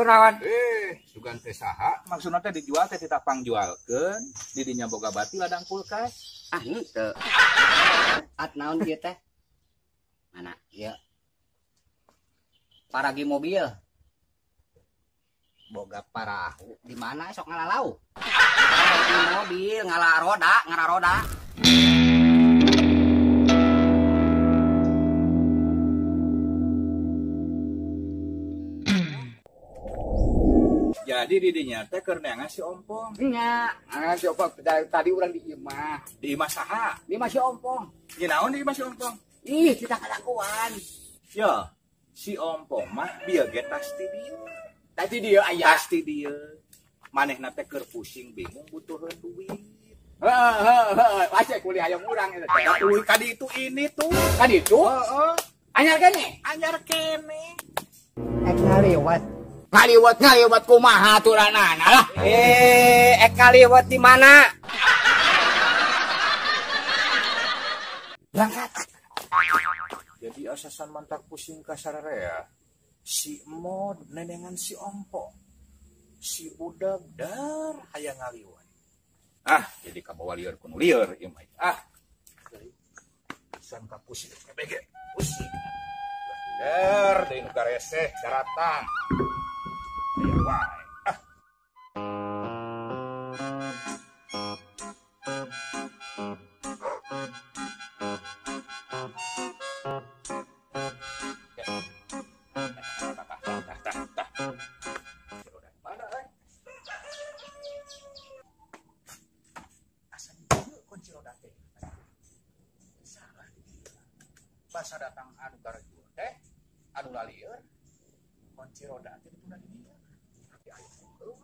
kunaon? Sugan teh saha? Maksudnya teh dijual teh kita pangjualkeun, di dinya boga bati ladang kulkas. Ah, henteu. At naon ieu teh? Mana? Ieu. Paragi mobil. Boga parahu. Di mana sok ngalalau? Paragi mobil, ngara roda. Jadi di dinya teh keur neangan si Ompong. Nya, si Ompong tadi urang di imah. Di imah saha? Di imah si Ompong. Di naon di imah si Ompong? Ih, kita kalakuan. Ya, si Ompong mah bieu ge pasti dieu. Tadi dia aya. Pasti dieu. Manehna teh keur pusing bingung butuheun duit. Heeh, asa kuliah hayang urang eta teh. Atuh kadi itu ini tuh. Kadi itu? Heeh. Anyar kene. Anyar kene. Ngaliwat kumaha aturanana lah. Ngaliwat di mana? Berangkat. Jadi asasan mantak pusing ka sararea. Si Mod nenengan si Ompong. Si budak dar hayang ngaliwat. Jadi kabawa lieur kuno lieur ieu mah. Pisan ka pusing bege. Pusing. Dar deui nu gareseh daratan. Aya wae. Basa datang anu garajur teh anu lalieur kunci roda teh ditunda di dieu. Tapi aya heuh.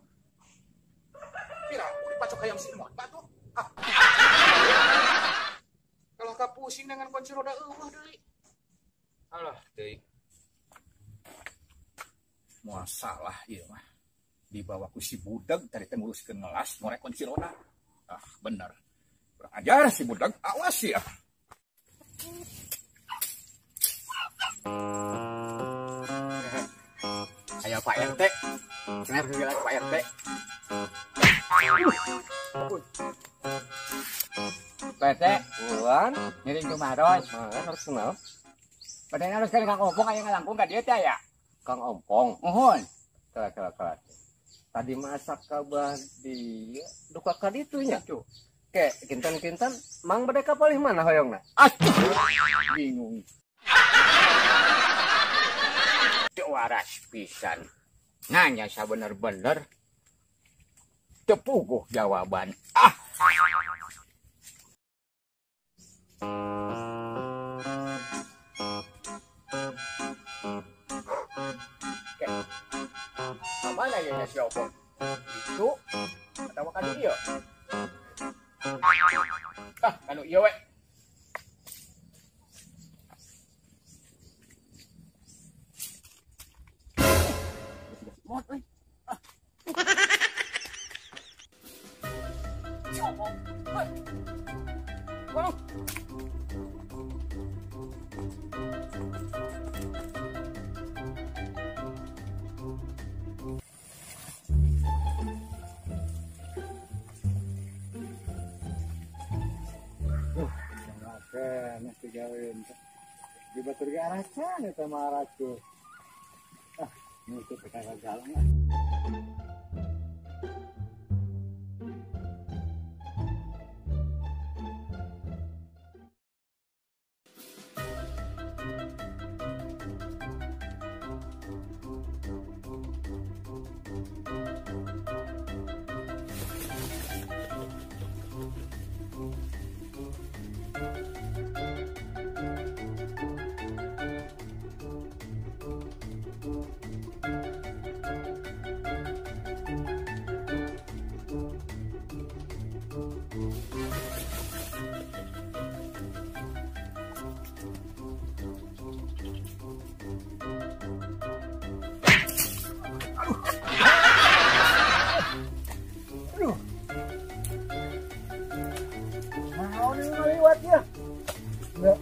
Pirang dipacok hayam si Mod batuh. Kalau ka pusing dengan kunci roda eueuh deui. Alah deui. Moal salah ieu mah. Dibawa ku si budak tadi teh nguruskeun ngelas ngorek kunci roda. Bener. Kurang ajar si budak, awas ya. Ayo Pak RT. Kenapa bilang Pak RT? Pak RT, buan, ngiring kumaros. Harus kenal. Padahal harus kali Kang Ompong aya ngalangkung ka dieu teh ya. Kang Ompong. Mohon. Kelak. Tadi masak kabar dia duka ka ditunya. Ke kinten-kinten mang bade ka palih mana hoyongna? Bingung. Waras pisan. Nanya sabener-bener tepuguh jawaban. Mana ya si Ompong? Itu atau kan dia? Anu ieu we. Mod euy. Si Ompong. Heuh. Waduh. Mesti gawein. Di batur ge arah can eta mah arahku. Nutup ka galang.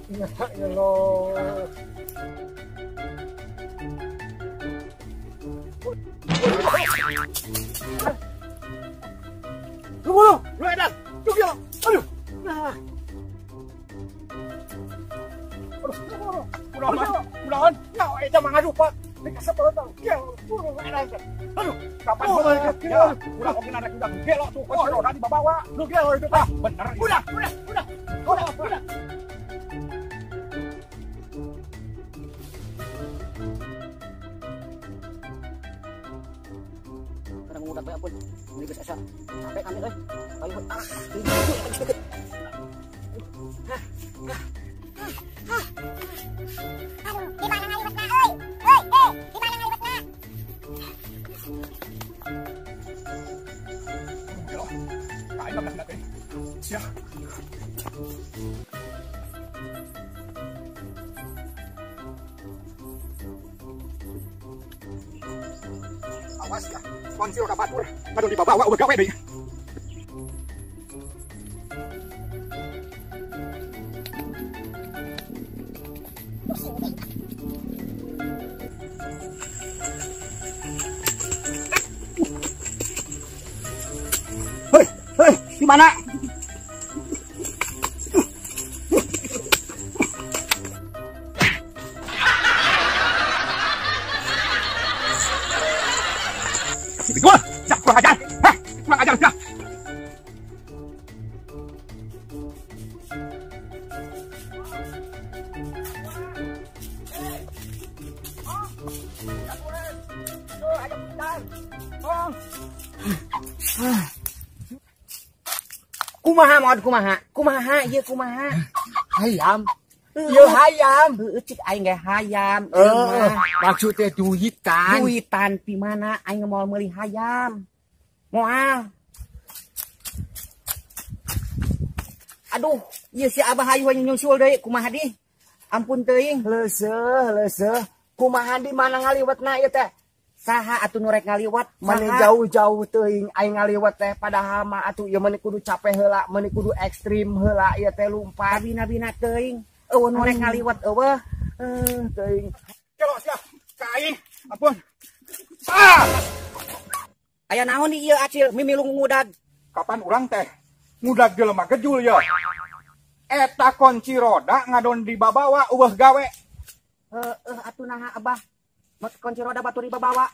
Ya Allah. ngadu pak. Dikasebel tau. Aduh, kapan ya? Udah oke narek udah gelo tuh kunci roda dibawa. Lu gelo itu teh. Bener. Udah. Kadang udah bae pun. Ini geus asa. Sampai kami euy. Ayo tangan. Aduh, di mana ngaliwatna euy? Euy, di mana ngaliwatna? Gelo. Kain bener teh. Sia. Awas ya, kunci roda batur. Ngadu dibawa udah gawe deui. Hei, di mana? Gua, dah kurang ajar. Hah, kurang ajar dah. Kumaha mod kumaha ieu kumaha hayam ieu hayam heueuh cik aing ge hayam Maksudnya duitan. duitan di mana aing mau meuli hayam moal aduh ieu si abah hayu nyusul deui kumaha di ampun teuing Leuseuh. Kumaha di mana ngaliwatna ieu teh? saha atuh nu rek ngaliwat Mani saha? jauh-jauh teuing aing ngaliwat teh padahal mah atuh ieu mani kudu capek heula, mani kudu ekstrim heula ieu teh lumpat. Abina teuing eueuh nu rek ngaliwat eueuh Teuing. Gelo sia. Kain. Ampun. aya naon di ieu acil mimilung ngudag Kapan urang teh ngudag jelema gejul ya. Eta kunci roda ngadon dibawa eueuh gawe. atuh naha abah kunci roda batu dibawa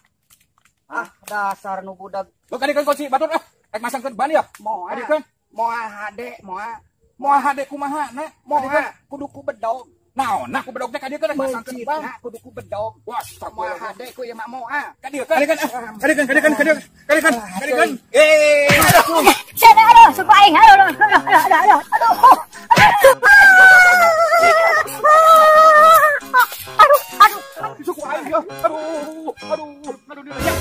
dasar nu budak Lu kadikeun kunci batur rek masangkeun ban ya. moal Kadikeun moal hade moal moal hade kumaha na? moal kudu ku bedog Naon nah ku bedog teh kadikeun rek masangkeun ban. mencitna kudu ku bedog Wah, moal hade ku ieu mah moal kadikeun. Siapa aduh, suku aing. Aduh. Suku aing ya. Aduh dilejak.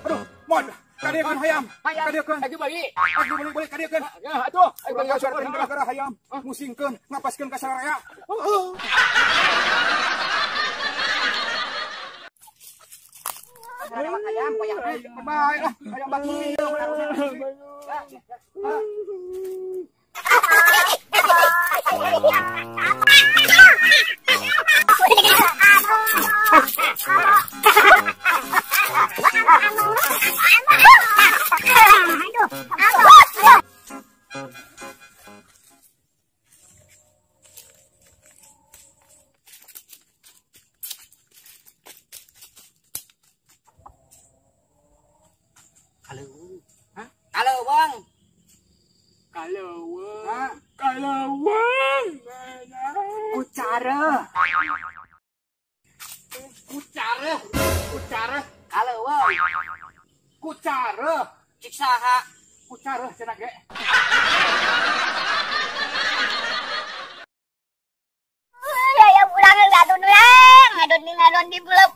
Aduh, mod. Kadikeun hayam. Kadikeun. Lagi balik kadikeun. Ya, atuh. Urang ngasorkeun gara-gara hayam. Musingkeun, ngapaskeun ka sararea. hayam koyak Baik lah, hayam batu. halo bang Kalawang. kucara halo bang Kucara. cik saha Kucara cenah ge. Ya pulang ngadon di pulau